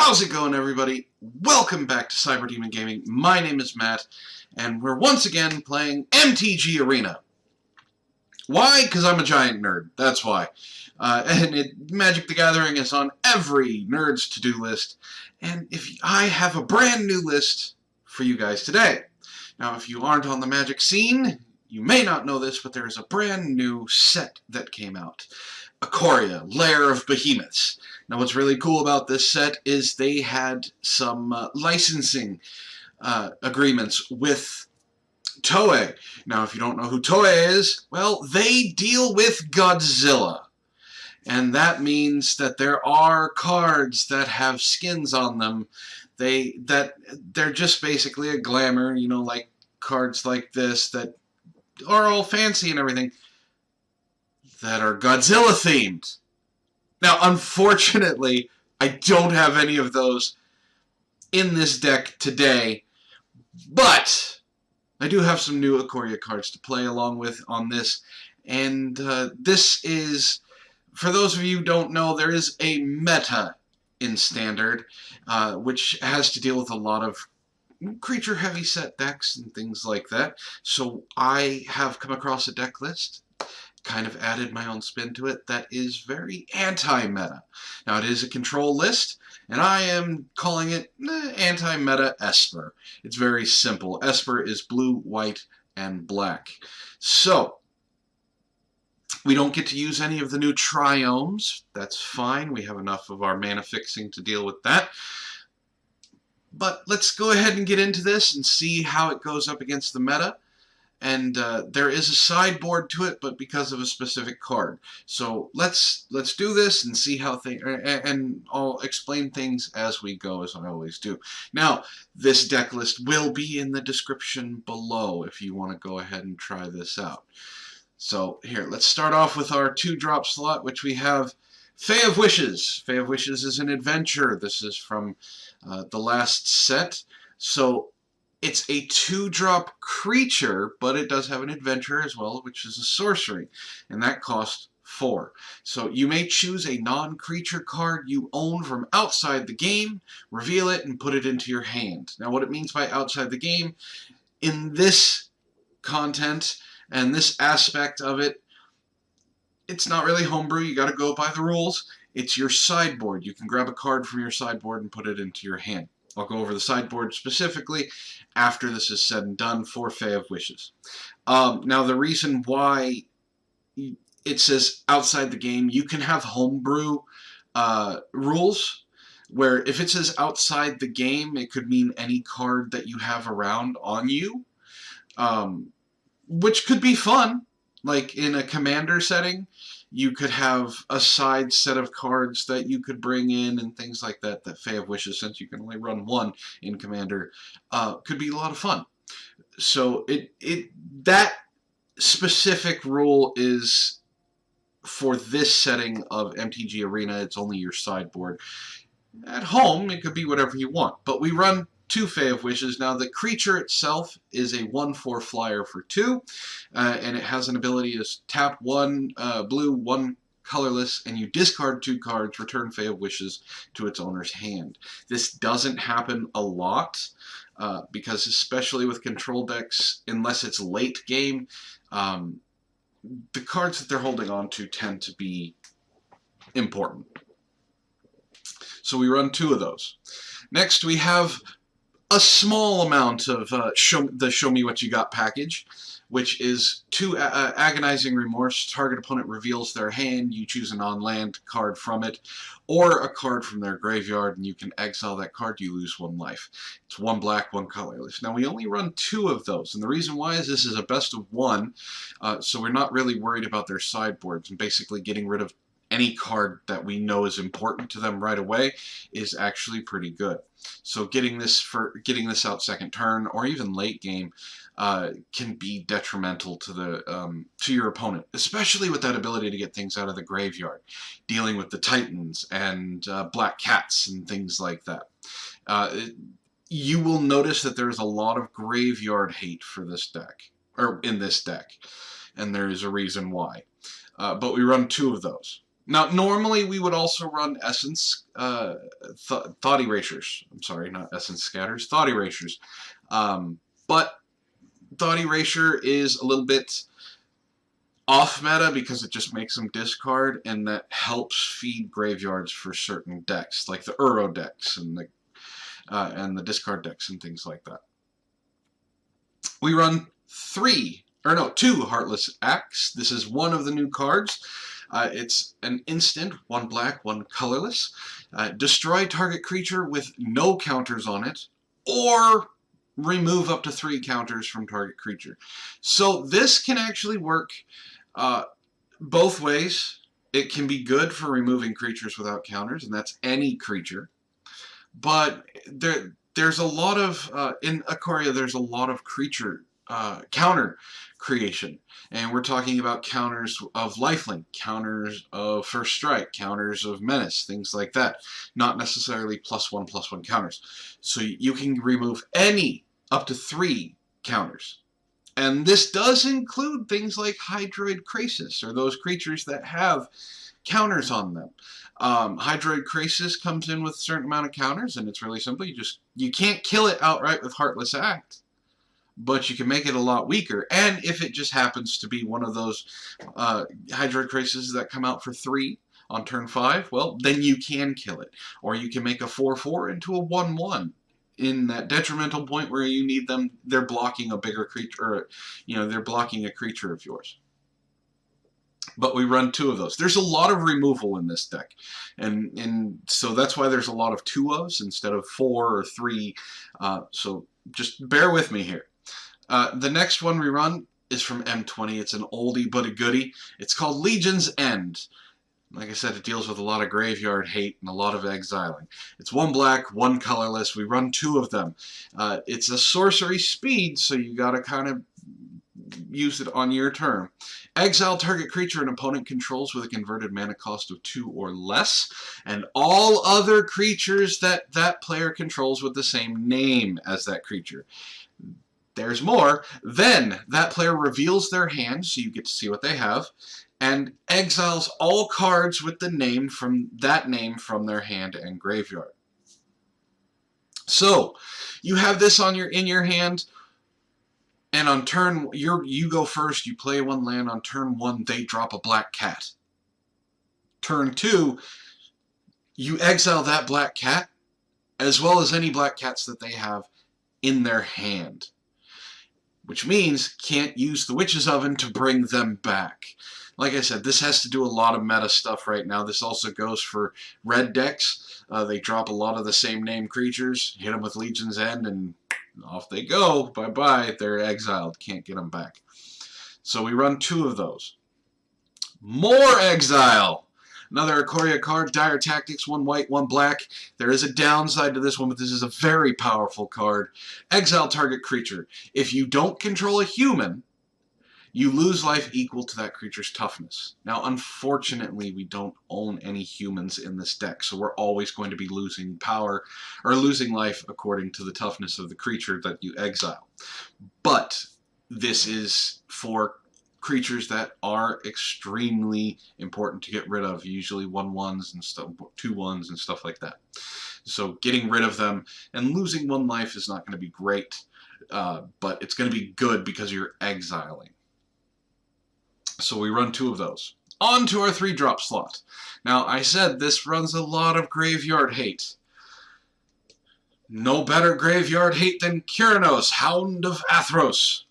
How's it going, everybody? Welcome back to CyberDemon Gaming. My name is Matt, and we're once again playing MTG Arena. Why? Because I'm a giant nerd. That's why. Magic the Gathering is on every nerd's to-do list, and I have a brand new list for you guys today. Now, if you aren't on the Magic scene, you may not know this, but there is a brand new set that came out. Ikoria, Lair of Behemoths. Now what's really cool about this set is they had some licensing agreements with Toei. Now if you don't know who Toei is, well, they deal with Godzilla. And that means that there are cards that have skins on them. They're just basically a glamour, you know, like cards like this that are all fancy and everything, that are Godzilla themed. Now, unfortunately, I don't have any of those in this deck today, but I do have some new Ikoria cards to play along with on this, and this is, for those of you who don't know, there is a meta in Standard, which has to deal with a lot of creature-heavy set decks and things like that, so I have come across a deck list, kind of added my own spin to it, that is very anti-meta. Now, it is a control list, and I am calling it anti-meta Esper. It's very simple. Esper is blue, white, and black. So, we don't get to use any of the new triomes. That's fine. We have enough of our mana fixing to deal with that. But let's go ahead and get into this and see how it goes up against the meta. And there is a sideboard to it, but because of a specific card. So let's do this and see how things, and I'll explain things as we go, as I always do. Now, this deck list will be in the description below if you want to go ahead and try this out. So here, let's start off with our 2-drop slot, which we have Fae of Wishes. Fae of Wishes is an adventure. This is from the last set. So it's a 2-drop creature, but it does have an adventure as well, which is a sorcery, and that costs 4. So you may choose a non-creature card you own from outside the game, reveal it, and put it into your hand. Now what it means by outside the game, in this content and this aspect of it, it's not really homebrew, you gotta go by the rules. It's your sideboard. You can grab a card from your sideboard and put it into your hand. I'll go over the sideboard specifically after this is said and done for Fae of Wishes. Now, the reason why it says outside the game, you can have homebrew rules, where if it says outside the game, it could mean any card that you have around on you, which could be fun. Like in a commander setting, you could have a side set of cards that you could bring in and things like that. That Fae of Wishes, since you can only run one in Commander, could be a lot of fun. So that specific rule is for this setting of MTG Arena. It's only your sideboard. At home, it could be whatever you want. But we run 2 Fae of Wishes. Now, the creature itself is a 1/4 flyer for 2, and it has an ability to tap 1 blue, 1 colorless, and you discard 2 cards, return Fae of Wishes to its owner's hand. This doesn't happen a lot, because especially with control decks, unless it's late game, the cards that they're holding on to tend to be important. So we run 2 of those. Next, we have a small amount of the Show Me What You Got package, which is 2 Agonizing Remorse. Target opponent reveals their hand, you choose a non-land card from it, or a card from their graveyard, and you can exile that card, you lose 1 life. It's 1 black, 1 colorless. Now, we only run 2 of those, and the reason why is this is a best of 1, so we're not really worried about their sideboards, and basically getting rid of any card that we know is important to them right away is actually pretty good. So getting this out second turn or even late game can be detrimental to your opponent, especially with that ability to get things out of the graveyard, dealing with the Titans and Black Cats and things like that. You will notice that there's a lot of graveyard hate for this deck, or in this deck, and there is a reason why. But we run 2 of those. Now, normally we would also run Essence, Thought Erasures. I'm sorry, not Essence Scatters, Thought Erasures. But Thought Erasure is a little bit off meta because it just makes them discard, and that helps feed graveyards for certain decks, like the Uro decks and the discard decks and things like that. We run two Heartless Acts. This is one of the new cards. It's an instant, 1 black, 1 colorless. Destroy target creature with no counters on it, or remove up to 3 counters from target creature. So this can actually work both ways. It can be good for removing creatures without counters, and that's any creature. But there's a lot of, in Ikoria, there's a lot of creature counter creation. And we're talking about counters of lifelink, counters of first strike, counters of menace, things like that. Not necessarily +1/+1 counters. So you can remove any up to 3 counters. And this does include things like Hydroid Krasis, or those creatures that have counters on them. Hydroid Krasis comes in with a certain amount of counters, and it's really simple. You can't kill it outright with Heartless Act, but you can make it a lot weaker. And if it just happens to be one of those Hydroid Krasis that come out for 3 on turn 5, well, then you can kill it. Or you can make a 4/4 into a 1/1 in that detrimental point where you need them. They're blocking a bigger creature, or they're blocking a creature of yours. But we run 2 of those. There's a lot of removal in this deck, and so that's why there's a lot of 2-ofs instead of 4 or 3. So just bear with me here. The next one we run is from M20. It's an oldie but a goodie. It's called Legion's End. Like I said, it deals with a lot of graveyard hate and a lot of exiling. It's 1 black, 1 colorless. We run 2 of them. It's a sorcery speed, so you gotta kind of use it on your turn. Exile target creature an opponent controls with a converted mana cost of 2 or less, and all other creatures that that player controls with the same name as that creature. There's more. Then that player reveals their hand, so you get to see what they have, and exiles all cards with the name from their hand and graveyard. So you have this in your hand, and on turn you go first. You play 1 land. On turn 1, they drop a black cat. Turn 2, you exile that black cat, as well as any black cats that they have in their hand. Which means can't use the Witch's Oven to bring them back. Like I said, this has to do a lot of meta stuff right now. This also goes for red decks. They drop a lot of the same name creatures, hit them with Legion's End, and off they go. Bye-bye. They're exiled. Can't get them back. So we run 2 of those. More exile! Another Ikoria card, Dire Tactics, 1 white, 1 black. There is a downside to this one, but this is a very powerful card. Exile target creature. If you don't control a human, you lose life equal to that creature's toughness. Now, unfortunately, we don't own any humans in this deck, so we're always going to be losing power, or losing life according to the toughness of the creature that you exile. But this is for creatures that are extremely important to get rid of, usually 1/1s and stuff, 2/1s and stuff like that. So getting rid of them and losing 1 life is not going to be great, but it's going to be good because you're exiling. So we run 2 of those. On to our 3-drop slot. Now, I said this runs a lot of graveyard hate. No better graveyard hate than Kyranos, Hound of Athros.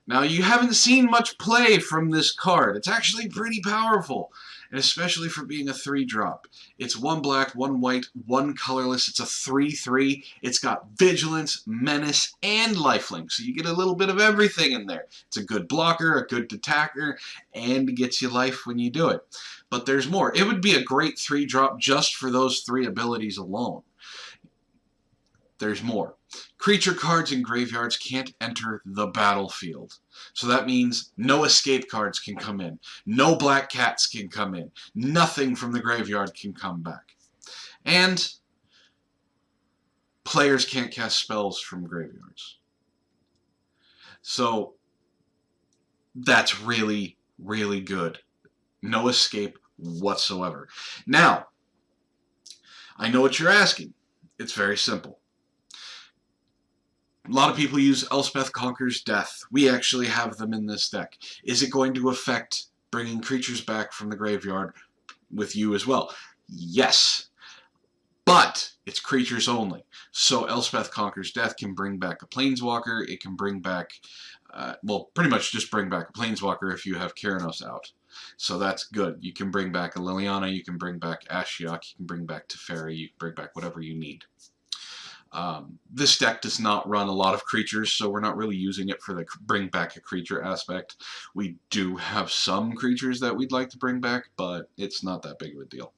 Now, you haven't seen much play from this card. It's actually pretty powerful, and especially for being a 3-drop. It's 1 black, 1 white, 1 colorless. It's a 3/3. It's got Vigilance, Menace, and Lifelink, so you get a little bit of everything in there. It's a good blocker, a good attacker, and gets you life when you do it. But there's more. It would be a great 3-drop just for those 3 abilities alone. There's more. Creature cards in graveyards can't enter the battlefield. So that means no escape cards can come in. No black cats can come in. Nothing from the graveyard can come back. And players can't cast spells from graveyards. So that's really, really good. No escape, whatsoever. Now, I know what you're asking. It's very simple. A lot of people use Elspeth Conquers Death. We actually have them in this deck. Is it going to affect bringing creatures back from the graveyard with you as well? Yes. But it's creatures only. So Elspeth Conquers Death can bring back a Planeswalker. It can bring back, well, pretty much just bring back a Planeswalker if you have Keranos out. So that's good. You can bring back a Liliana. You can bring back Ashiok. You can bring back Teferi. You can bring back whatever you need. This deck does not run a lot of creatures, so we're not really using it for the bring back a creature aspect. We do have some creatures that we'd like to bring back, but it's not that big of a deal.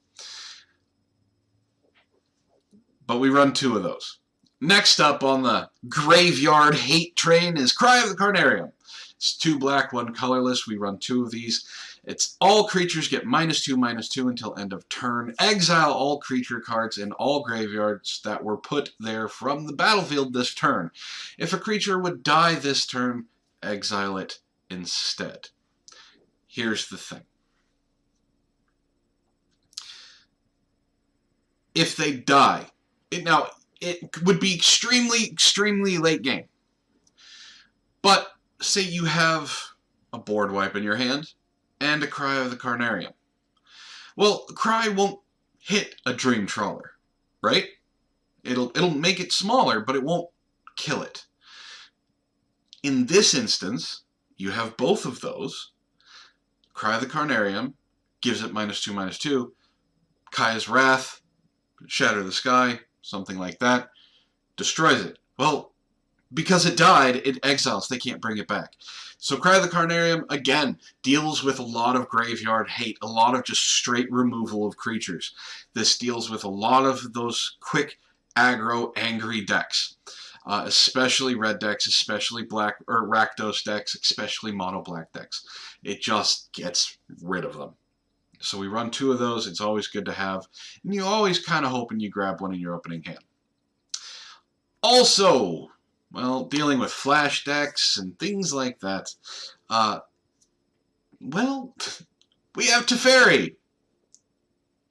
But we run 2 of those. Next up on the graveyard hate train is Cry of the Carnarium. It's 2 black, 1 colorless. We run 2 of these. It's all creatures get -2/-2 until end of turn. Exile all creature cards in all graveyards that were put there from the battlefield this turn. If a creature would die this turn, exile it instead. Here's the thing. If they die, it would be extremely late game. But say you have a board wipe in your hand and a Cry of the Carnarium. Well, Cry won't hit a Dream Trawler, right? It'll make it smaller, but it won't kill it. In this instance, you have both of those. Cry of the Carnarium gives it -2/-2. Kaya's Wrath, Shatter the Sky, something like that, destroys it. Well, because it died, it exiles. They can't bring it back. So Cry of the Carnarium, again, deals with a lot of graveyard hate, a lot of just straight removal of creatures. This deals with a lot of those quick, aggro, angry decks. Especially red decks, especially black or Rakdos decks, especially mono black decks. It just gets rid of them. So we run 2 of those. It's always good to have. And you always kind of hoping you grab one in your opening hand. Also, well, dealing with flash decks and things like that. Well, we have Teferi.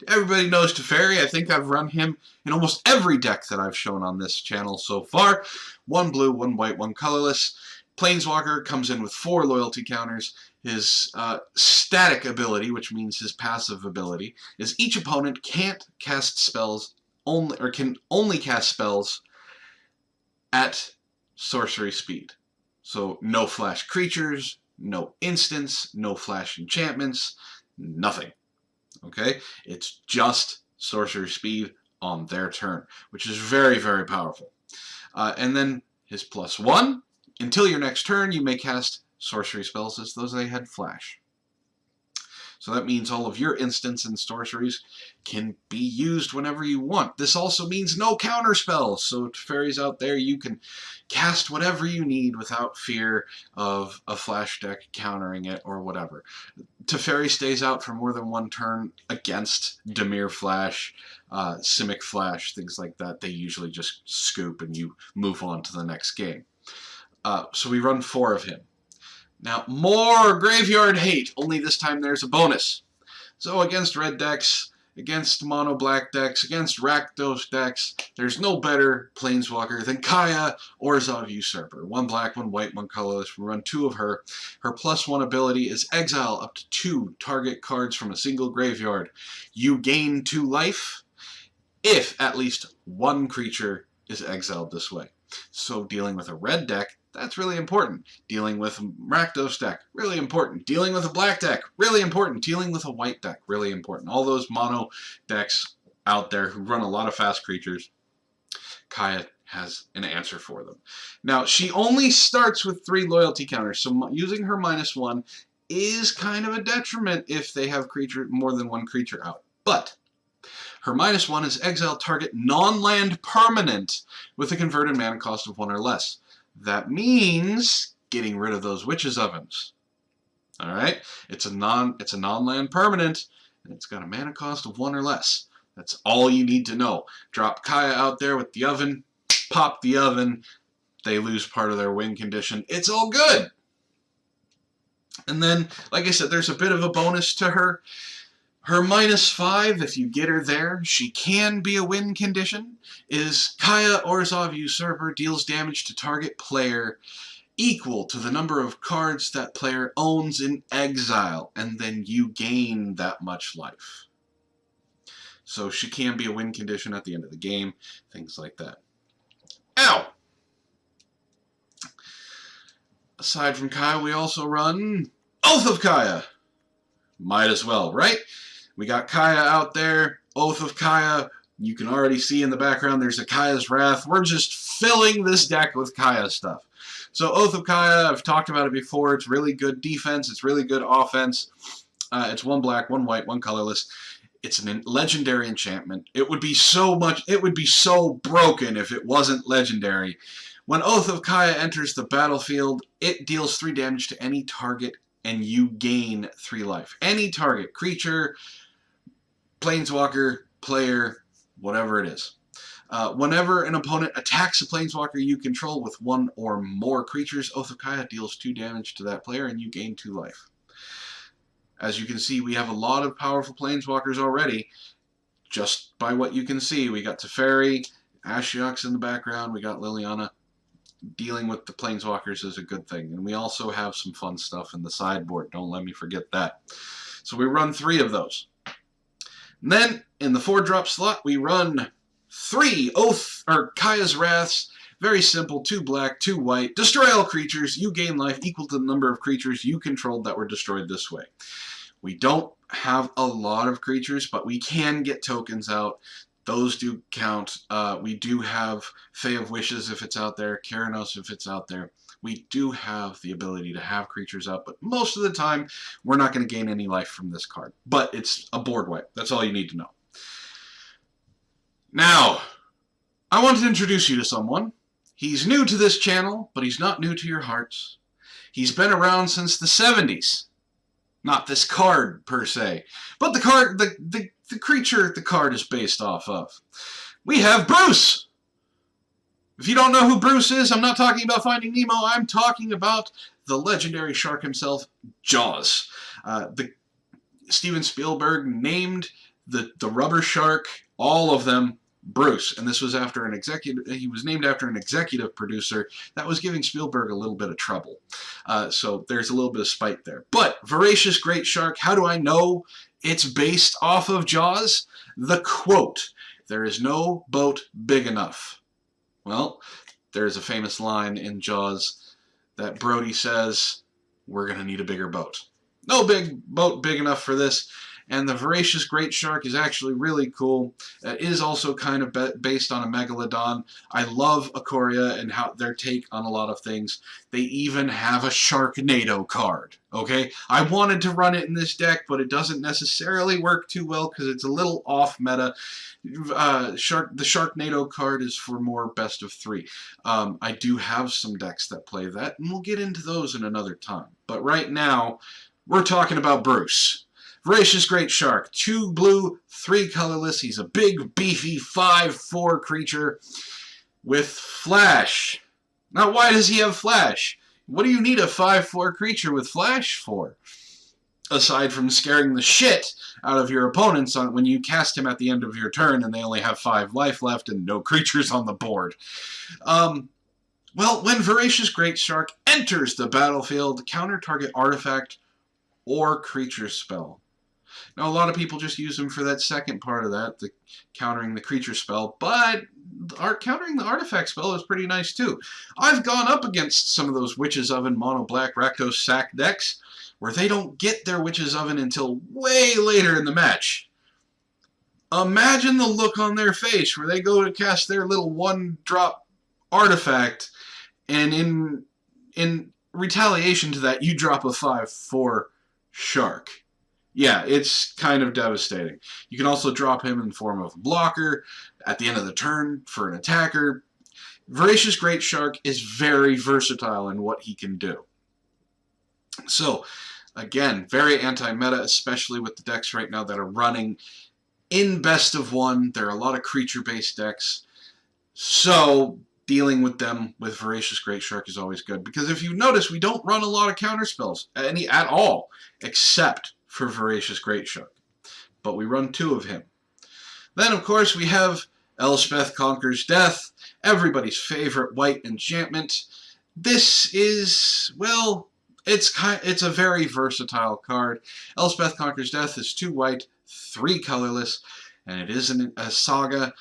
Everybody knows Teferi. I think I've run him in almost every deck that I've shown on this channel so far. 1 blue, 1 white, 1 colorless. Planeswalker comes in with 4 loyalty counters. His static ability, which means his passive ability, is each opponent can't cast spells can only cast spells at sorcery speed. So no flash creatures, no instants, no flash enchantments, nothing. Okay? It's just sorcery speed on their turn, which is very, very powerful. And then his +1, until your next turn, you may cast sorcery spells as though they had flash. So that means all of your instants and sorceries can be used whenever you want. This also means no counter spells. So Teferi's out there, you can cast whatever you need without fear of a flash deck countering it or whatever. Teferi stays out for more than 1 turn against Dimir Flash, Simic Flash, things like that. They usually just scoop and you move on to the next game. So we run 4 of him. Now, more graveyard hate, only this time there's a bonus. So against red decks, against mono black decks, against Rakdos decks, there's no better Planeswalker than Kaya Orzhov Usurper. 1 black, 1 white, 1 colorless. We run 2 of her. Her +1 ability is exile up to 2 target cards from a single graveyard. You gain 2 life if at least 1 creature is exiled this way. So dealing with a red deck, that's really important. Dealing with a Rakdos deck, really important. Dealing with a black deck, really important. Dealing with a white deck, really important. All those mono decks out there who run a lot of fast creatures, Kaya has an answer for them. Now, she only starts with 3 loyalty counters, so using her -1 is kind of a detriment if they have more than 1 creature out. But her -1 is exile target non-land permanent with a converted mana cost of 1 or less. That means getting rid of those Witch's Ovens. Alright? It's a non-land permanent, and it's got a mana cost of 1 or less. That's all you need to know. Drop Kaya out there with the oven, pop the oven, they lose part of their win condition. It's all good! And then, like I said, there's a bit of a bonus to her. Her -5, if you get her there, she can be a win condition, is Kaya Orzhov Usurper deals damage to target player equal to the number of cards that player owns in exile, and then you gain that much life. So she can be a win condition at the end of the game, things like that. Ow! Aside from Kaya, we also run Oath of Kaya. Might as well, right? We got Kaya out there, Oath of Kaya. You can already see in the background there's a Kaya's Wrath. We're just filling this deck with Kaya stuff. So Oath of Kaya, I've talked about it before. It's really good defense. It's really good offense. It's 1 black, 1 white, 1 colorless. It's a legendary enchantment. It would be so broken if it wasn't legendary. When Oath of Kaya enters the battlefield, it deals 3 damage to any target, and you gain 3 life. Any target, creature, planeswalker, player, whatever it is. Whenever an opponent attacks a planeswalker you control with 1 or more creatures, Oath of Kaya deals 2 damage to that player, and you gain 2 life. As you can see, we have a lot of powerful planeswalkers already. Just by what you can see, we got Teferi, Ashiok's in the background, we got Liliana. Dealing with the planeswalkers is a good thing. And we also have some fun stuff in the sideboard. Don't let me forget that. So we run 3 of those. And then, in the 4-drop slot, we run 3 Kaya's Wraths. Very simple, 2 black, 2 white. Destroy all creatures. You gain life equal to the number of creatures you controlled that were destroyed this way. We don't have a lot of creatures, but we can get tokens out. Those do count. We do have Fae of Wishes if it's out there, Keranos if it's out there. We do have the ability to have creatures out, but most of the time, we're not going to gain any life from this card. But it's a board wipe. That's all you need to know. Now, I want to introduce you to someone. He's new to this channel, but he's not new to your hearts. He's been around since the 70s. Not this card, per se, but the card, the creature the card is based off of. We have Bruce! If you don't know who Bruce is, I'm not talking about Finding Nemo, I'm talking about the legendary shark himself, Jaws. Steven Spielberg named the rubber shark, all of them, Bruce, and this was after an executive. He was named after an executive producer that was giving Spielberg a little bit of trouble. So there's a little bit of spite there. But Voracious Greatshark, how do I know it's based off of Jaws? The quote, "There is no boat big enough." Well, there's a famous line in Jaws that Brody says, "We're going to need a bigger boat." No big boat big enough for this. And the Voracious Greatshark is actually really cool. It is also kind of based on a Megalodon. I love Ikoria and how their take on a lot of things. They even have a Sharknado card, okay? I wanted to run it in this deck, but it doesn't necessarily work too well because it's a little off meta. The Sharknado card is for more best of 3. I do have some decks that play that, and we'll get into those in another time. But right now, we're talking about Bruce. Voracious Greatshark, 2 blue, 3 colorless. He's a big, beefy 5/4 creature with Flash. Now, why does he have Flash? What do you need a 5/4 creature with Flash for? Aside from scaring the shit out of your opponents when you cast him at the end of your turn and they only have 5 life left and no creatures on the board. Well, when Voracious Greatshark enters the battlefield, counter target artifact or creature spell. Now, a lot of people just use them for that second part of that, the countering the creature spell, but countering the artifact spell is pretty nice too. I've gone up against some of those Witch's Oven mono black Rakdos sack decks where they don't get their Witch's Oven until way later in the match. Imagine the look on their face where they go to cast their little 1-drop artifact, and in retaliation to that, you drop a 5/4 shark. Yeah, it's kind of devastating. You can also drop him in the form of a blocker at the end of the turn for an attacker. Voracious Greatshark is very versatile in what he can do. So, again, very anti-meta, especially with the decks right now that are running in best of 1. There are a lot of creature-based decks. So, dealing with them with Voracious Greatshark is always good. Because if you notice, we don't run a lot of counterspells at all, except for Voracious Greatshark. but we run 2 of him. Then, of course, we have Elspeth Conquers Death, everybody's favorite white enchantment. This is, well, it's a very versatile card. Elspeth Conquers Death is 2 white, 3 colorless, and it is a saga.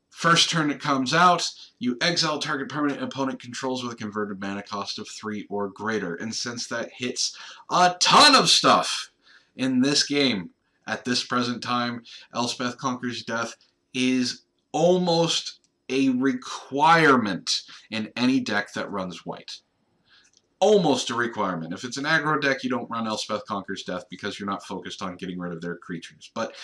First turn it comes out, you exile target permanent opponent controls with a converted mana cost of 3 or greater. And since that hits a ton of stuff in this game, at this present time, Elspeth Conquers Death is almost a requirement in any deck that runs white. Almost a requirement. If it's an aggro deck, you don't run Elspeth Conquers Death because you're not focused on getting rid of their creatures. But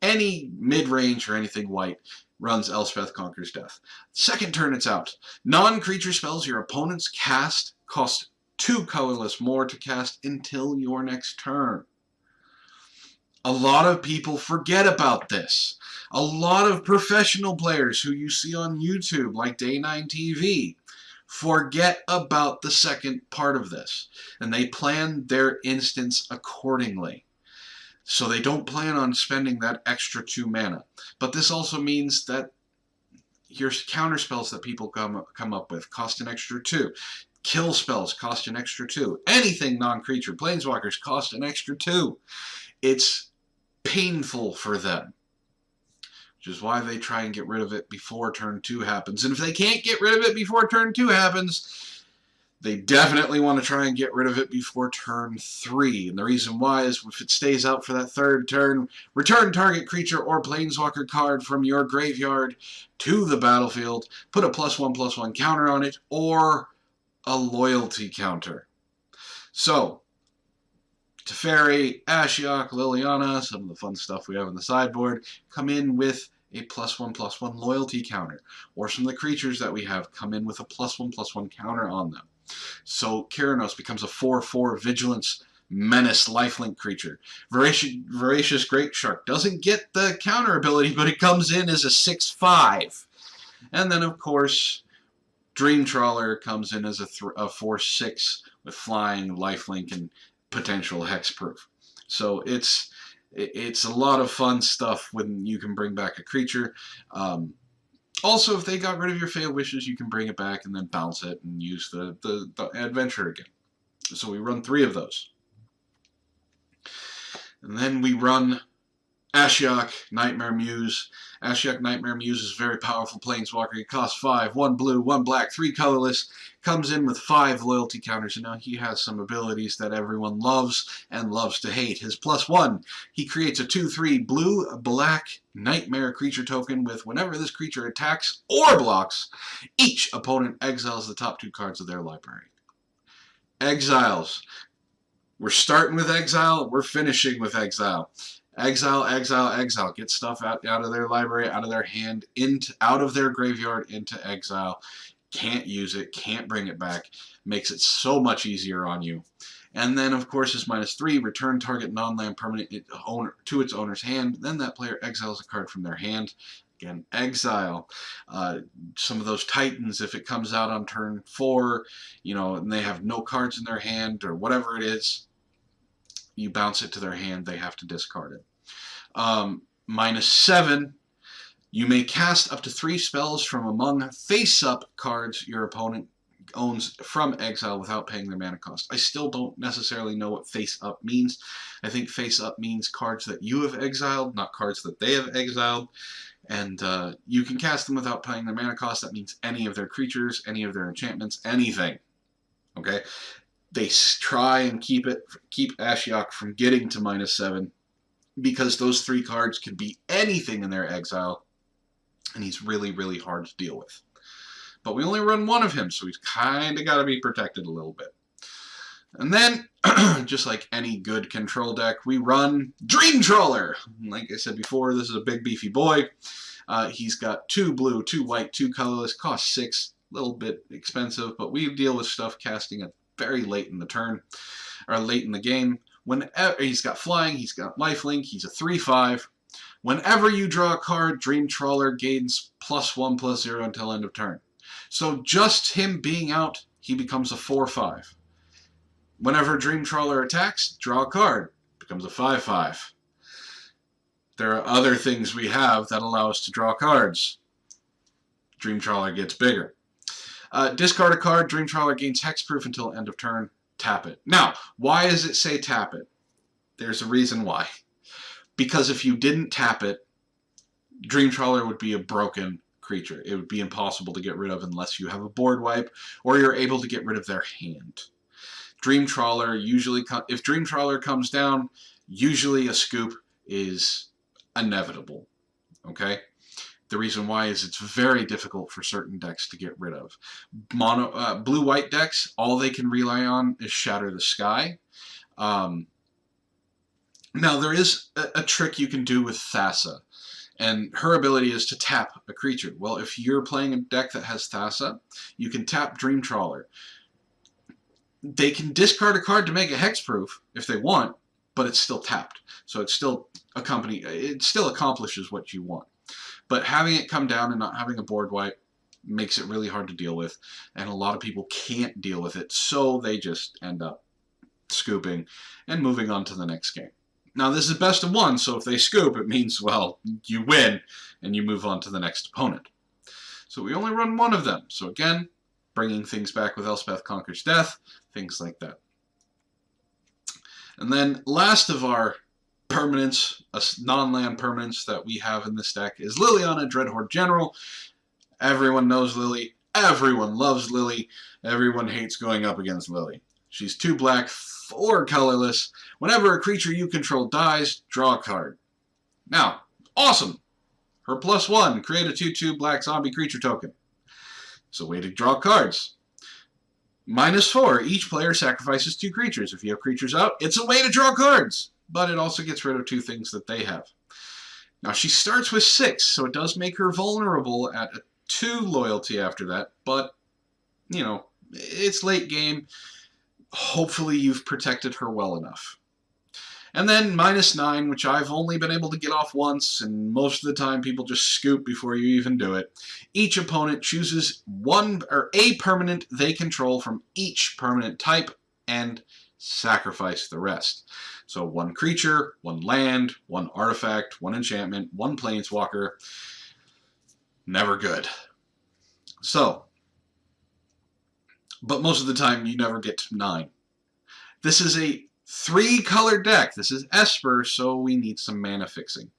any mid-range or anything white runs Elspeth Conquers Death. Second turn it's out. Non-creature spells your opponents cast cost 2 colorless more to cast until your next turn. A lot of people forget about this. A lot of professional players who you see on YouTube, like Day 9 TV, forget about the second part of this, and they plan their instance accordingly. So they don't plan on spending that extra 2 mana. But this also means that your counter spells that people come up with cost an extra 2. Kill spells cost an extra 2. Anything non-creature, planeswalkers, cost an extra 2. It's painful for them, which is why they try and get rid of it before turn 2 happens. And if they can't get rid of it before turn 2 happens, they definitely want to try and get rid of it before turn 3. And the reason why is if it stays out for that 3rd turn, return target creature or planeswalker card from your graveyard to the battlefield, put a +1/+1 counter on it, or a loyalty counter. So, Teferi, Ashiok, Liliana, some of the fun stuff we have on the sideboard, come in with a +1/+1 loyalty counter. Or some of the creatures that we have come in with a +1/+1 counter on them. So Keranos becomes a 4/4 Vigilance Menace lifelink creature. Voracious Greatshark doesn't get the counter ability, but it comes in as a 6/5. And then, of course, Dream Trawler comes in as a 4/6 with flying, lifelink, and potential hexproof. So it's a lot of fun stuff when you can bring back a creature. Also, if they got rid of your Fae of Wishes, you can bring it back and then bounce it and use the adventure again. So we run 3 of those. And then we run Ashiok, Nightmare Muse. Ashiok, Nightmare Muse is a very powerful planeswalker. He costs 5, 1 blue, 1 black, 3 colorless. Comes in with 5 loyalty counters, and now he has some abilities that everyone loves and loves to hate. His +1, he creates a 2/3 blue-black nightmare creature token with whenever this creature attacks or blocks, each opponent exiles the top 2 cards of their library. Exiles. We're starting with exile, we're finishing with exile. Exile, exile, exile. Get stuff out of their library, out of their hand, out of their graveyard, into exile. Can't use it, can't bring it back. Makes it so much easier on you. And then, of course, is -3. Return target non-land permanent to its owner's hand. Then that player exiles a card from their hand. Again, exile. Some of those Titans, if it comes out on turn 4, and they have no cards in their hand or whatever it is, you bounce it to their hand, they have to discard it. -7, you may cast up to 3 spells from among face-up cards your opponent owns from exile without paying their mana cost. I still don't necessarily know what face-up means. I think face-up means cards that you have exiled, not cards that they have exiled. And you can cast them without paying their mana cost. That means any of their creatures, any of their enchantments, anything. Okay? They try and keep Ashiok from getting to -7 because those 3 cards could be anything in their exile, and he's really, really hard to deal with. But we only run 1 of him, so he's kind of got to be protected a little bit. And then, just like any good control deck, we run Dream Trawler. Like I said before, this is a big beefy boy. He's got 2 blue, 2 white, 2 colorless, cost 6, a little bit expensive, but we deal with stuff casting it very late in the turn, or late in the game. Whenever he's got flying, he's got lifelink, he's a 3/5. Whenever you draw a card, Dream Trawler gains +1/+0 until end of turn. So just him being out, he becomes a 4/5. Whenever Dream Trawler attacks, draw a card, becomes a 5/5. There are other things we have that allow us to draw cards. Dream Trawler gets bigger. Discard a card. Dream Trawler gains hexproof until end of turn. Tap it. Now, why does it say tap it? There's a reason why. Because if you didn't tap it, Dream Trawler would be a broken creature. It would be impossible to get rid of unless you have a board wipe or you're able to get rid of their hand. Dream Trawler usually, if Dream Trawler comes down, usually a scoop is inevitable. Okay? The reason why is it's very difficult for certain decks to get rid of. Blue-white decks, all they can rely on is Shatter the Sky. Now, there is a trick you can do with Thassa, and her ability is to tap a creature. Well, if you're playing a deck that has Thassa, you can tap Dream Trawler. They can discard a card to make it hexproof if they want, but it's still tapped. So it still accomplishes what you want. But having it come down and not having a board wipe makes it really hard to deal with, and a lot of people can't deal with it, so they just end up scooping and moving on to the next game. Now, this is best of one, so if they scoop, it means, well, you win, and you move on to the next opponent. So we only run one of them. So again, bringing things back with Elspeth Conquers Death, things like that. And then last of our permanents, a non-land permanents that we have in this deck is Liliana, Dreadhorde General. Everyone knows Lily. Everyone loves Lily. Everyone hates going up against Lily. She's 2 black, 4 colorless. Whenever a creature you control dies, draw a card. Now, awesome! Her +1, create a 2/2 black zombie creature token. It's a way to draw cards. -4, each player sacrifices 2 creatures. If you have creatures out, it's a way to draw cards. But it also gets rid of 2 things that they have. Now, she starts with 6, so it does make her vulnerable at a 2 loyalty after that. But, you know, it's late game. Hopefully you've protected her well enough. And then -9, which I've only been able to get off once, and most of the time people just scoop before you even do it. Each opponent chooses one or a permanent they control from each permanent type and sacrifice the rest. So 1 creature, 1 land, 1 artifact, 1 enchantment, 1 planeswalker. Never good. So, but most of the time you never get to 9. This is a 3-color deck. This is Esper, so we need some mana fixing.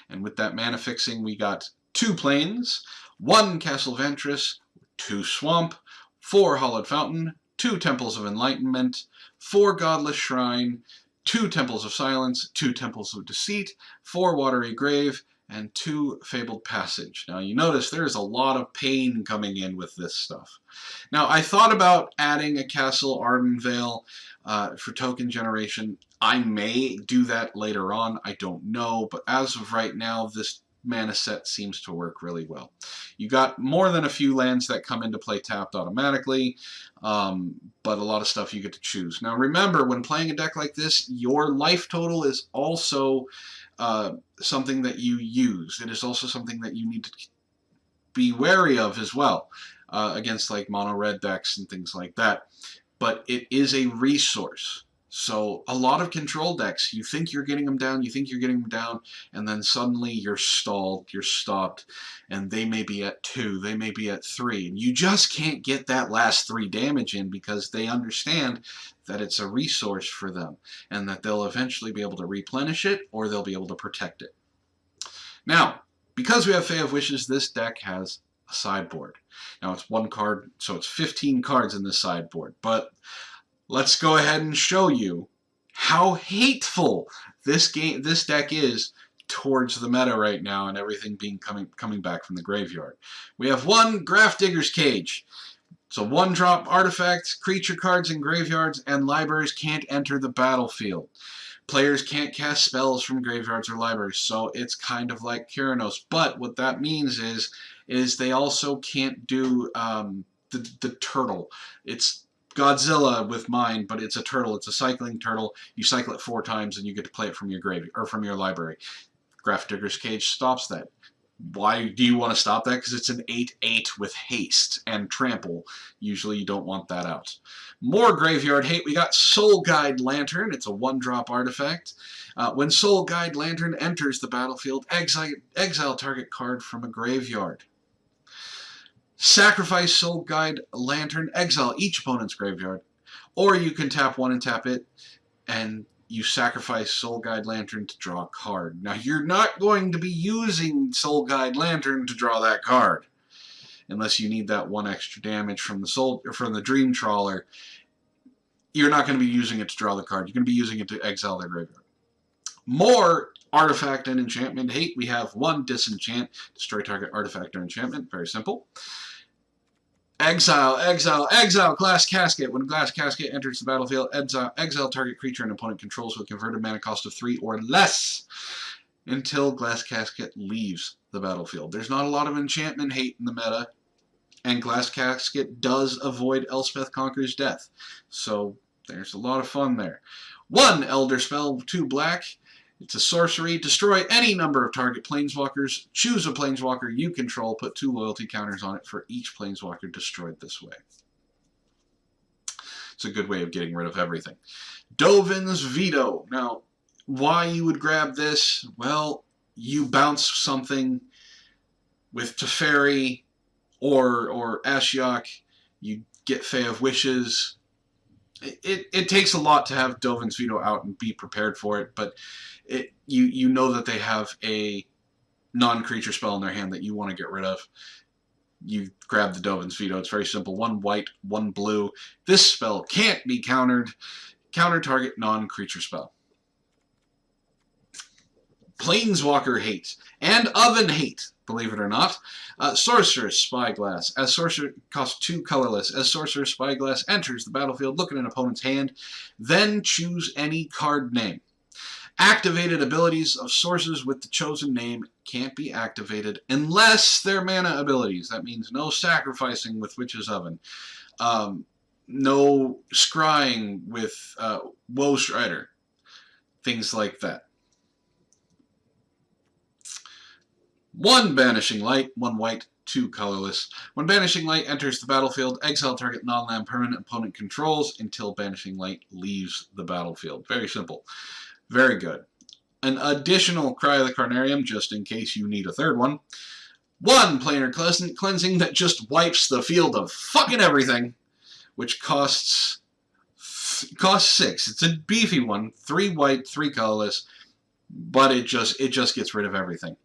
And with that mana fixing, we got 2 plains, 1 Castle Vantress, 2 Swamp, 4 Hallowed Fountain, 2 Temples of Enlightenment, 4 Godless Shrine, 2 Temples of Silence, 2 Temples of Deceit, 4 Watery Grave, and 2 Fabled Passage. Now you notice there's a lot of pain coming in with this stuff. Now I thought about adding a Castle Ardenvale for token generation. I may do that later on, I don't know, but as of right now this mana set seems to work really well. You got more than a few lands that come into play tapped automatically, but a lot of stuff you get to choose. Now remember, when playing a deck like this, your life total is also something that you use. It is also something that you need to be wary of as well, against like mono red decks and things like that. But it is a resource. So a lot of control decks, you think you're getting them down, and then suddenly you're stalled, you're stopped, and they may be at 2, they may be at 3, and you just can't get that last 3 damage in because they understand that it's a resource for them, and that they'll eventually be able to replenish it, or they'll be able to protect it. Now, because we have Fae of Wishes, this deck has a sideboard. Now it's 1 card, so it's 15 cards in this sideboard, but let's go ahead and show you how hateful this deck is towards the meta right now and everything being coming back from the graveyard. We have 1 Grafdigger's Cage. So 1-drop artifacts, creature cards in graveyards and libraries can't enter the battlefield. Players can't cast spells from graveyards or libraries, so it's kind of like Kyranos. But what that means is they also can't do the turtle. It's Godzilla with mine, but it's a turtle. It's a cycling turtle. You cycle it 4 times and you get to play it from your grave or from your library. Grafdigger's Cage stops that. Why do you want to stop that? Because it's an 8/8 with haste and trample. Usually you don't want that out. More graveyard hate. We got Soul Guide Lantern. It's a 1-drop artifact. When Soul Guide Lantern enters the battlefield, exile target card from a graveyard. Sacrifice Soul Guide Lantern, exile each opponent's graveyard. Or you can tap 1 and tap it, and you sacrifice Soul Guide Lantern to draw a card. Now, you're not going to be using Soul Guide Lantern to draw that card, unless you need that 1 extra damage from the Dream Trawler. You're not going to be using it to draw the card. You're going to be using it to exile their graveyard. More artifact and enchantment hate. We have 1 disenchant, destroy target artifact or enchantment. Very simple. Exile, exile, exile, Glass Casket. When Glass Casket enters the battlefield, exile target creature an opponent controls with converted mana cost of 3 or less until Glass Casket leaves the battlefield. There's not a lot of enchantment hate in the meta, and Glass Casket does avoid Elspeth Conquers Death. So there's a lot of fun there. 1 Elder Spell, 2 black. It's a sorcery. Destroy any number of target planeswalkers. Choose a planeswalker you control. Put 2 loyalty counters on it for each planeswalker destroyed this way. It's a good way of getting rid of everything. Dovin's Veto. Now, why you would grab this? Well, you bounce something with Teferi or Ashiok. You get Fae of Wishes. It takes a lot to have Dovin's Veto out and be prepared for it, but you know that they have a non-creature spell in their hand that you want to get rid of. You grab the Dovin's Veto. It's very simple. 1 white, 1 blue. This spell can't be countered. Counter target non-creature spell. Planeswalker hate and Oven hate, believe it or not. Sorceress Spyglass. As Sorcerer costs 2 colorless. As Sorcerer Spyglass enters the battlefield, look at an opponent's hand, then choose any card name. Activated abilities of sources with the chosen name can't be activated unless they're mana abilities. That means no sacrificing with Witch's Oven. No scrying with Woe Strider. Things like that. 1 Banishing Light, 1 white, 2 colorless. When Banishing Light enters the battlefield, exile target non-land permanent opponent controls until Banishing Light leaves the battlefield. Very simple. Very good. An additional Cry of the Carnarium, just in case you need a third one. 1 Planar Cleansing that just wipes the field of fucking everything, which costs 6. It's a beefy one. 3 white, 3 colorless, but it just gets rid of everything.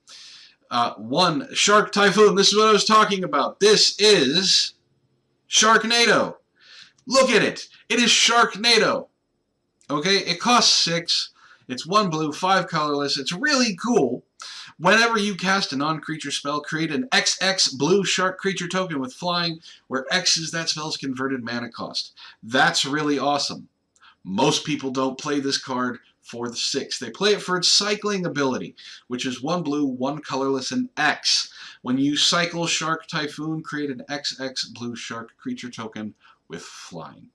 1 Shark Typhoon. This is what I was talking about. This is Sharknado. Look at it. It is Sharknado. Okay, it costs 6. It's 1 blue, 5 colorless. It's really cool. Whenever you cast a non-creature spell, create an XX blue shark creature token with flying, where X is that spell's converted mana cost. That's really awesome. Most people don't play this card for the 6. They play it for its cycling ability, which is 1 blue, 1 colorless, and X. When you cycle Shark Typhoon, create an XX blue shark creature token with flying.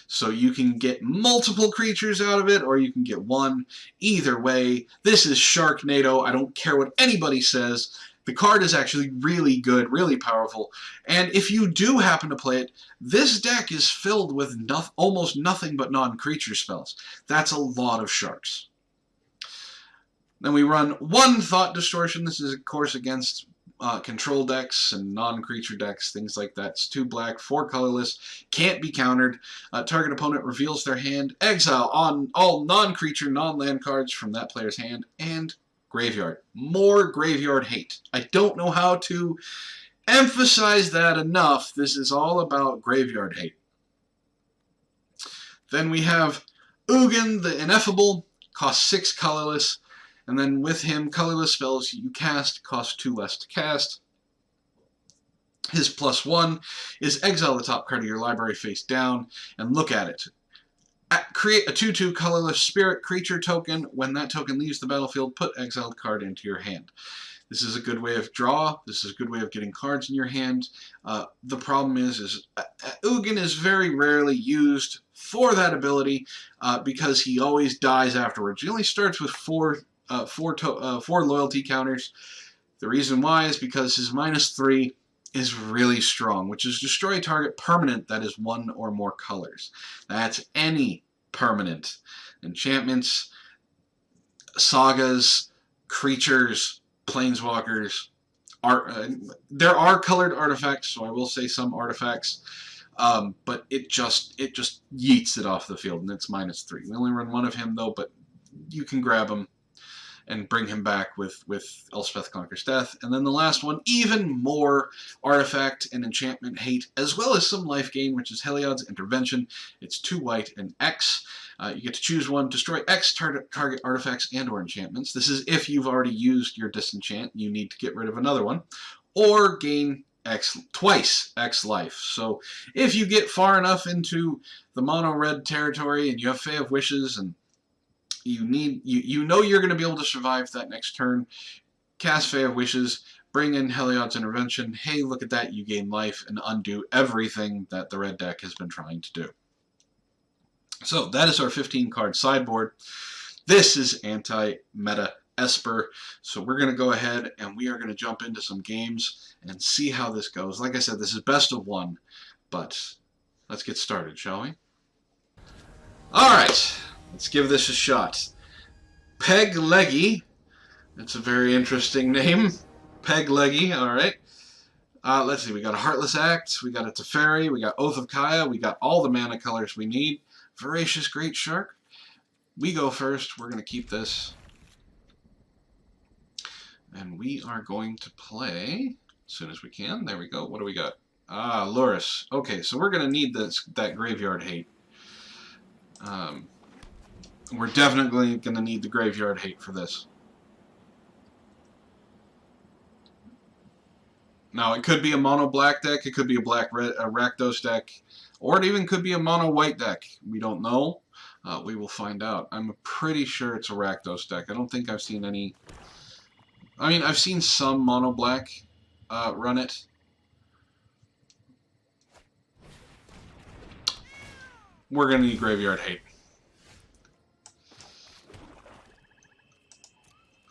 So you can get multiple creatures out of it, or you can get 1. Either way, this is Sharknado. I don't care what anybody says. The card is actually really good, really powerful. And if you do happen to play it, this deck is filled with almost nothing but non-creature spells. That's a lot of sharks. Then we run 1 Thought Distortion. This is, of course, against control decks and non-creature decks, things like that. It's 2 black, 4 colorless, can't be countered. Target opponent reveals their hand, exile on all non-creature, non-land cards from that player's hand, and graveyard. More graveyard hate. I don't know how to emphasize that enough. This is all about graveyard hate. Then we have Ugin the Ineffable, costs 6 colorless. And then with him, colorless spells you cast cost 2 less to cast. His +1 is exile the top card of your library face down and look at it. Create a 2/2 colorless spirit creature token. When that token leaves the battlefield, put exiled card into your hand. This is a good way of draw. This is a good way of getting cards in your hand. The problem is Ugin is very rarely used for that ability because he always dies afterwards. He only starts with 4 4 loyalty counters. The reason why is because his -3 is really strong, which is destroy a target permanent that is 1 or more colors. That's any permanent. Enchantments, sagas, creatures, planeswalkers. There are colored artifacts, so I will say some artifacts, but it just yeets it off the field, and it's -3. We only run 1 of him though, but you can grab him and bring him back with Elspeth Conquers Death. And then the last one, even more artifact and enchantment hate, as well as some life gain, which is Heliod's Intervention. It's 2 white and X. You get to choose one. Destroy X target artifacts and or enchantments. This is if you've already used your disenchant. You need to get rid of another one. Or gain twice X life. So if you get far enough into the mono-red territory and you have Fae of Wishes and you know you're going to be able to survive that next turn, cast Fae of Wishes, bring in Heliod's Intervention. Hey, look at that, you gain life and undo everything that the red deck has been trying to do. So that is our 15-card sideboard. This is anti-meta Esper. So we're going to go ahead and we are going to jump into some games and see how this goes. Like I said, this is best of 1, but let's get started, shall we? Alright. Let's give this a shot. Peg Leggy. That's a very interesting name. Peg Leggy, alright. Let's see, we got a Heartless Act, we got a Teferi, we got Oath of Kaya, we got all the mana colors we need. Voracious Greatshark. We go first, we're going to keep this. And we are going to play as soon as we can. There we go. What do we got? Loris. Okay, so we're going to need that Graveyard Hate. We're definitely going to need the Graveyard Hate for this. Now, it could be a mono-black deck, it could be a black-red Rakdos deck, or it even could be a mono-white deck. We don't know. We will find out. I'm pretty sure it's a Rakdos deck. I don't think I've seen any... I mean, I've seen some mono-black run it. We're going to need Graveyard Hate.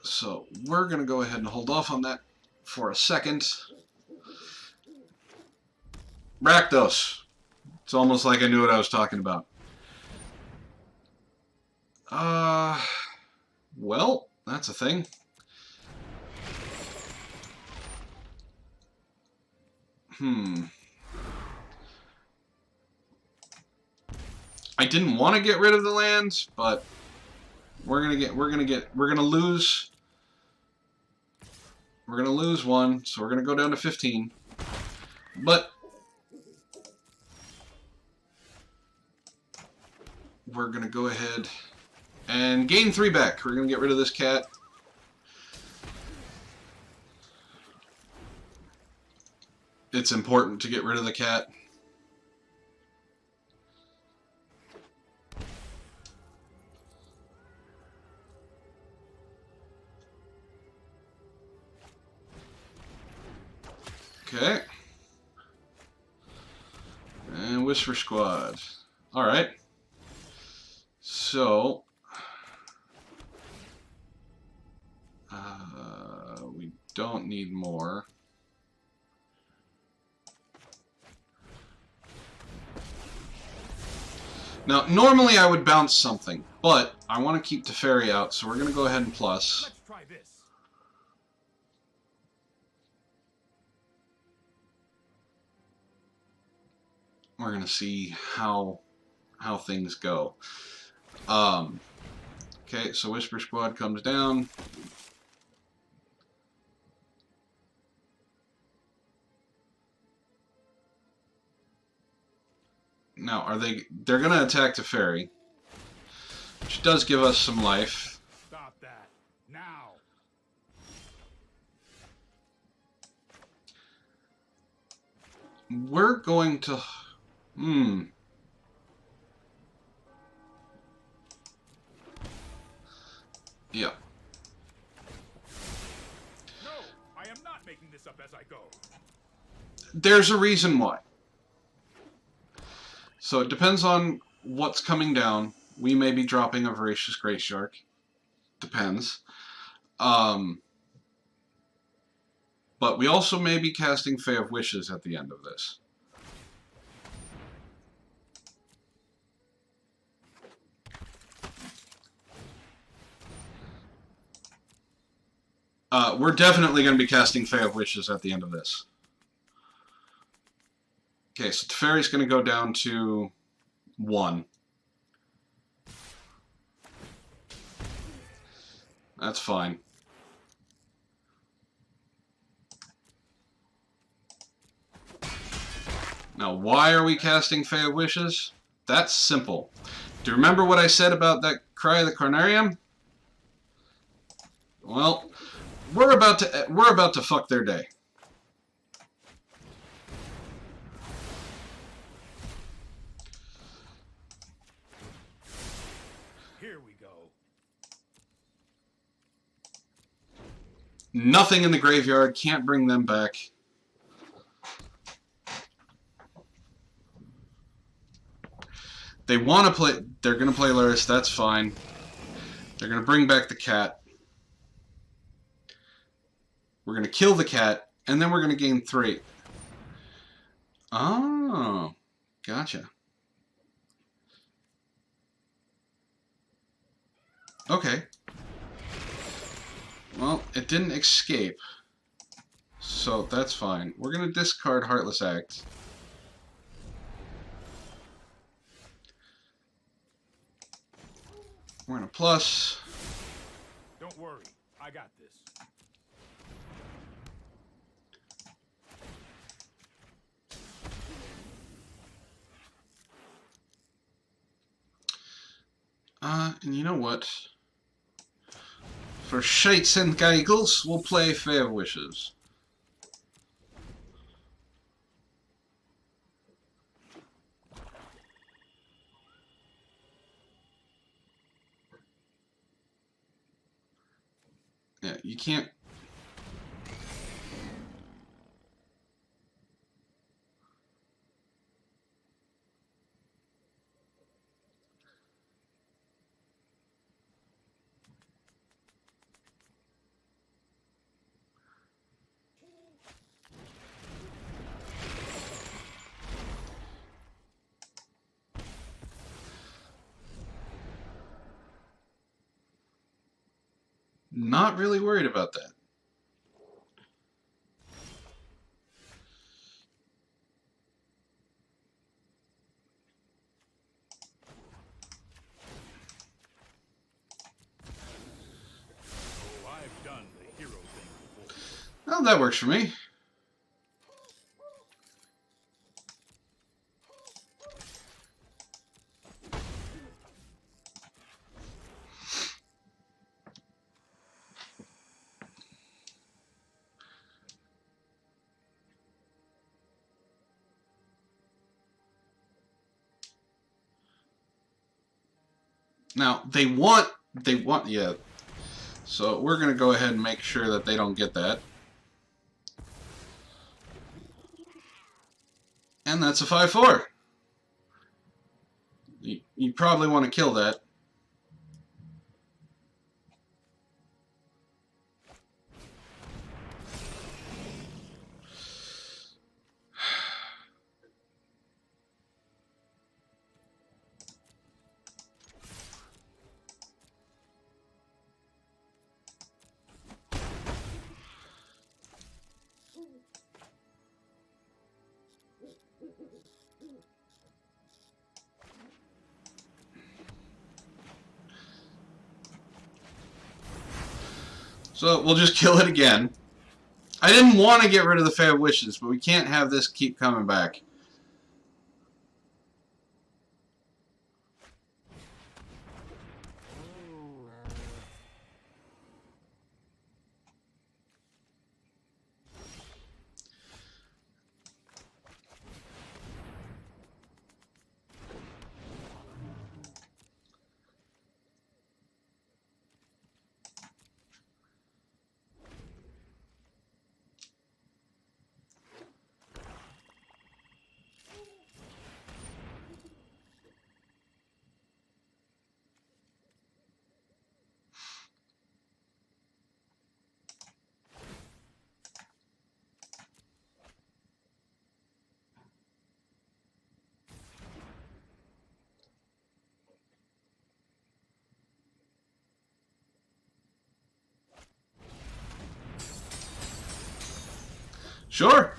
So we're going to go ahead and hold off on that for a second. Rakdos. It's almost like I knew what I was talking about. Well, that's a thing. I didn't want to get rid of the land, but we're gonna lose. We're gonna lose 1, so we're gonna go down to 15. But we're gonna go ahead and gain 3 back. We're gonna get rid of this cat. It's important to get rid of the cat. Okay. And Whisper Squad. Alright. So... we don't need more. Now, normally I would bounce something, but I want to keep Teferi out, so we're going to go ahead and plus. Let's try this. We're going to see how things go. Okay, so Whisper Squad comes down. Now, they're going to attack Teferi, which does give us some life. Stop that now. We're going to... Yeah. No, I am not making this up as I go. There's a reason why. So it depends on what's coming down. We may be dropping a Voracious Greatshark. Depends. But we also may be casting Fae of Wishes at the end of this. We're definitely going to be casting Fae of Wishes at the end of this. Okay, so Teferi's going to go down to 1. That's fine. Now, why are we casting Fae of Wishes? That's simple. Do you remember what I said about that Cry of the Carnarium? Well, we're about to fuck their day. Here we go. Nothing in the graveyard, can't bring them back. They want to play, they're going to play Luris, that's fine. They're going to bring back the cat. We're going to kill the cat, and then we're going to gain 3. Oh, gotcha. Okay. Well, it didn't escape, so that's fine. We're going to discard Heartless Act. We're going to plus. Don't worry, I got this. And you know what? For shites and giggles, we'll play Fae of Wishes. Yeah, you can't... Not really worried about that. Oh, I've done the hero thing before. Well, that works for me. Now, they want, yeah. So we're going to go ahead and make sure that they don't get that. And that's a 5/4. You probably want to kill that. So we'll just kill it again. I didn't want to get rid of the Fae of Wishes, but we can't have this keep coming back. Sure.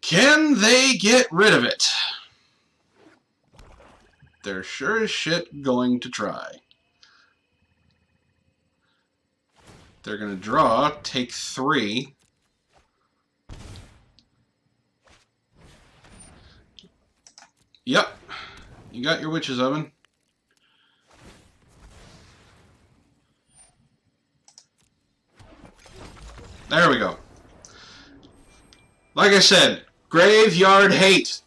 Can they get rid of it? They're sure as shit going to try. They're going to draw, take 3. Yep. You got your Witch's Oven. There we go. Like I said, graveyard hate.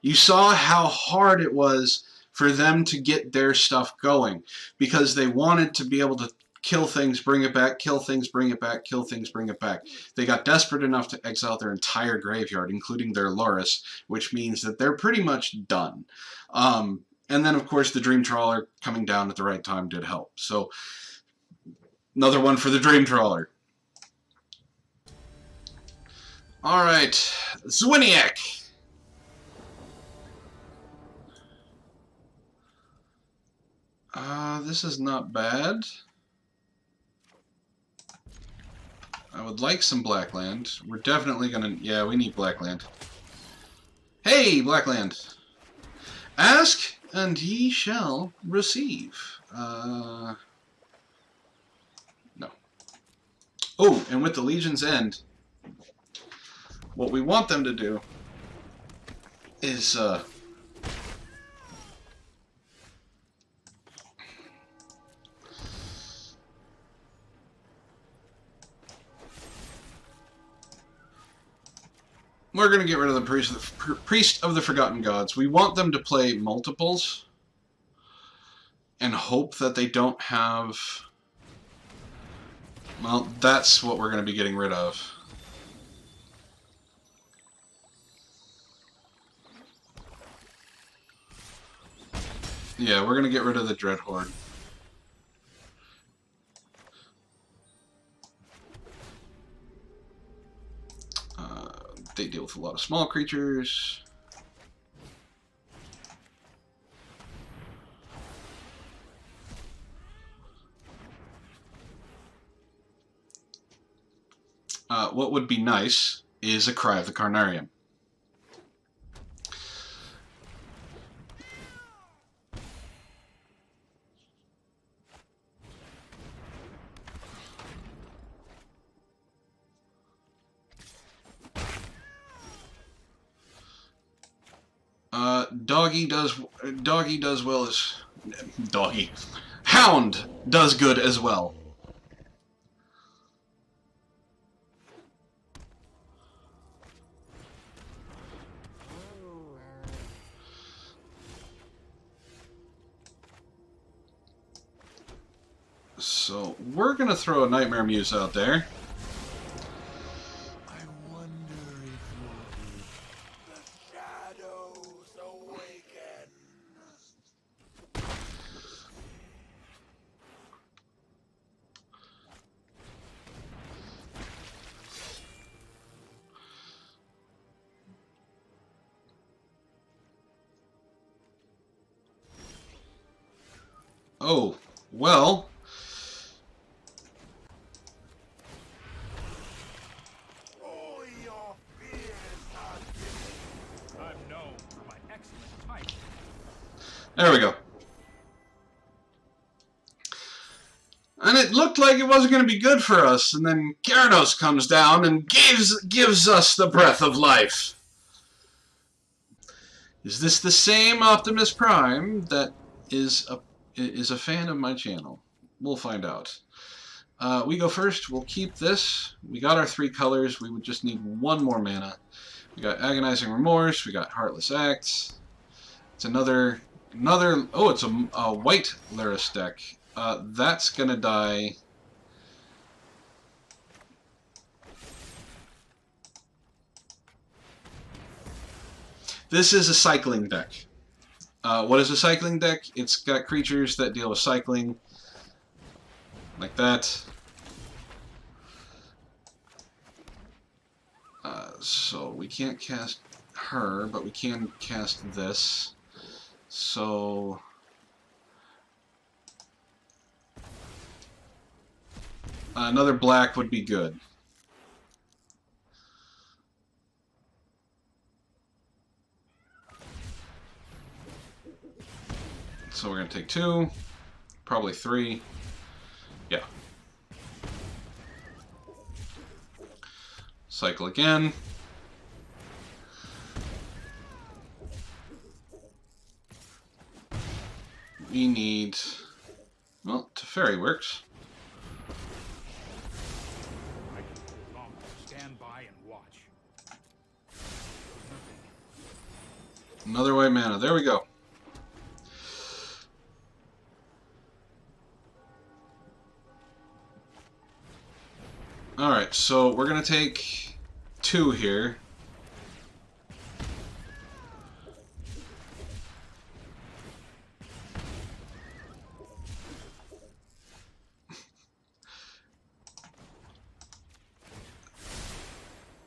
You saw how hard it was for them to get their stuff going because they wanted to be able to kill things, bring it back, kill things, bring it back, kill things, bring it back. They got desperate enough to exile their entire graveyard, including their Loris, which means that they're pretty much done. And then, of course, the Dream Trawler coming down at the right time did help. So, another one for the Dream Trawler. Alright, Zwiniak. This is not bad. I would like some black land. We're definitely gonna... Yeah, we need black land. Hey, black land! Ask, and ye shall receive. No. Oh, and with the Legion's End, what we want them to do is, we're going to get rid of the Priest of the Forgotten Gods. We want them to play multiples and hope that they don't have... Well, that's what we're going to be getting rid of. Yeah, we're going to get rid of the Dread Horde. They deal with a lot of small creatures. What would be nice is a Cry of the Carnarium. Doggy does well as... Doggy. Hound does good as well. So, we're gonna throw a Nightmare Muse out there. Oh, well... There we go. And it looked like it wasn't going to be good for us, and then Gyarados comes down and gives us the breath of life. Is this the same Optimus Prime that is a fan of my channel? We'll find out. We go first. We'll keep this. We got our 3 colors. We would just need 1 more mana. We got Agonizing Remorse. We got Heartless Acts. It's another... Oh, it's a white Laris deck. That's gonna die. This is a cycling deck. What is a cycling deck? It's got creatures that deal with cycling, like that. So we can't cast her, but we can cast this. So another black would be good. So we're going to take 2, probably 3. Yeah. Cycle again. We need... Well, Teferi works. I can no longer stand by and watch. Another white mana. There we go. Alright, so we're going to take 2 here.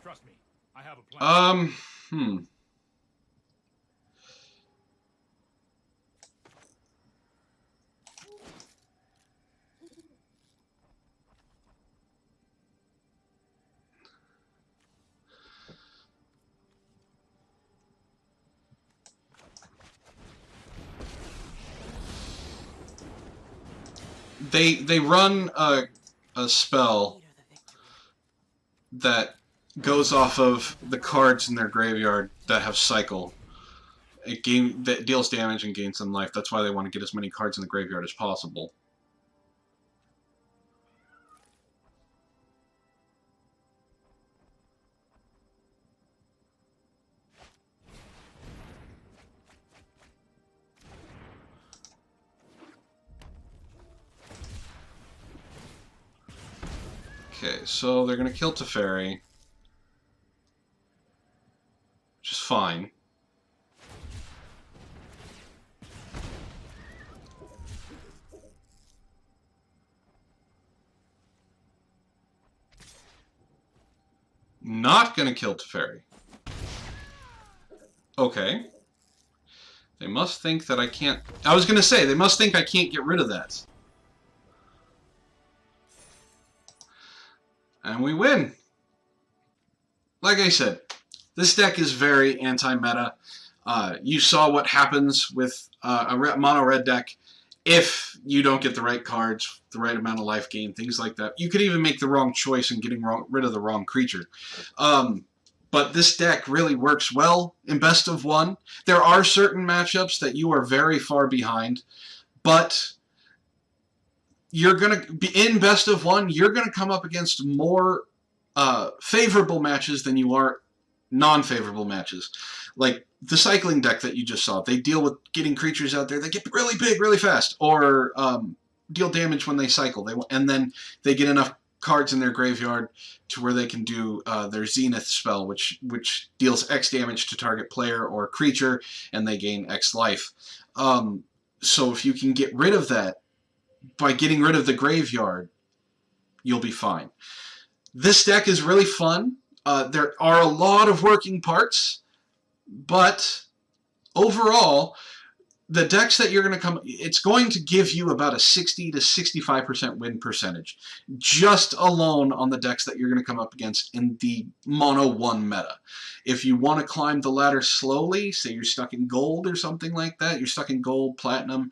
Trust me, I have a plan. They run a spell that goes off of the cards in their graveyard that have cycle. That deals damage and gains some life. That's why they want to get as many cards in the graveyard as possible. Okay, so they're going to kill Teferi, which is fine. Not going to kill Teferi. Okay. They must think that I can't... I was going to say, they must think I can't get rid of that. And we win. Like I said, this deck is very anti-meta. You saw what happens with a mono red deck if you don't get the right cards, the right amount of life gain, things like that. You could even make the wrong choice in getting rid of the wrong creature. But this deck really works well in best of 1. There are certain matchups that you are very far behind, but you're going to be in best of 1, you're going to come up against more favorable matches than you are non-favorable matches. Like the cycling deck that you just saw, they deal with getting creatures out there that get really big really fast, or deal damage when they cycle. And then they get enough cards in their graveyard to where they can do their Zenith spell, which deals X damage to target player or creature, and they gain X life. So if you can get rid of that, by getting rid of the graveyard, you'll be fine. This deck is really fun. There are a lot of working parts, but overall, the decks that you're going to come... It's going to give you about a 60 to 65% win percentage, just alone on the decks that you're going to come up against in the Mono 1 meta. If you want to climb the ladder slowly, say you're stuck in gold or something like that, you're stuck in gold, platinum,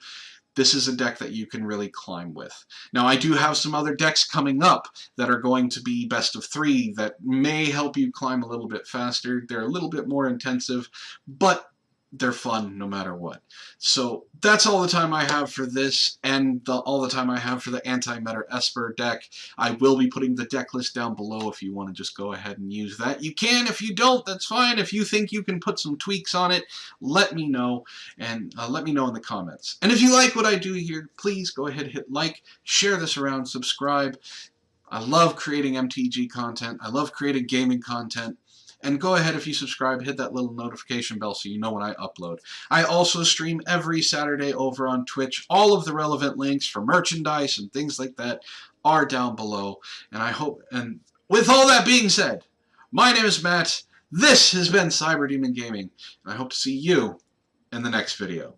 this is a deck that you can really climb with. Now, I do have some other decks coming up that are going to be best of 3 that may help you climb a little bit faster. They're a little bit more intensive, but they're fun no matter what. So that's all the time I have for this, and all the time I have for the anti-meta Esper deck. I will be putting the deck list down below if you want to just go ahead and use that. You can. If you don't, that's fine. If you think you can put some tweaks on it, let me know, and let me know in the comments. And if you like what I do here, please go ahead and hit like, share this around, subscribe. I love creating MTG content. I love creating gaming content. And go ahead, if you subscribe, hit that little notification bell so you know when I upload. I also stream every Saturday over on Twitch. All of the relevant links for merchandise and things like that are down below. And with all that being said, my name is Matt. This has been CyberDemon Gaming, and I hope to see you in the next video.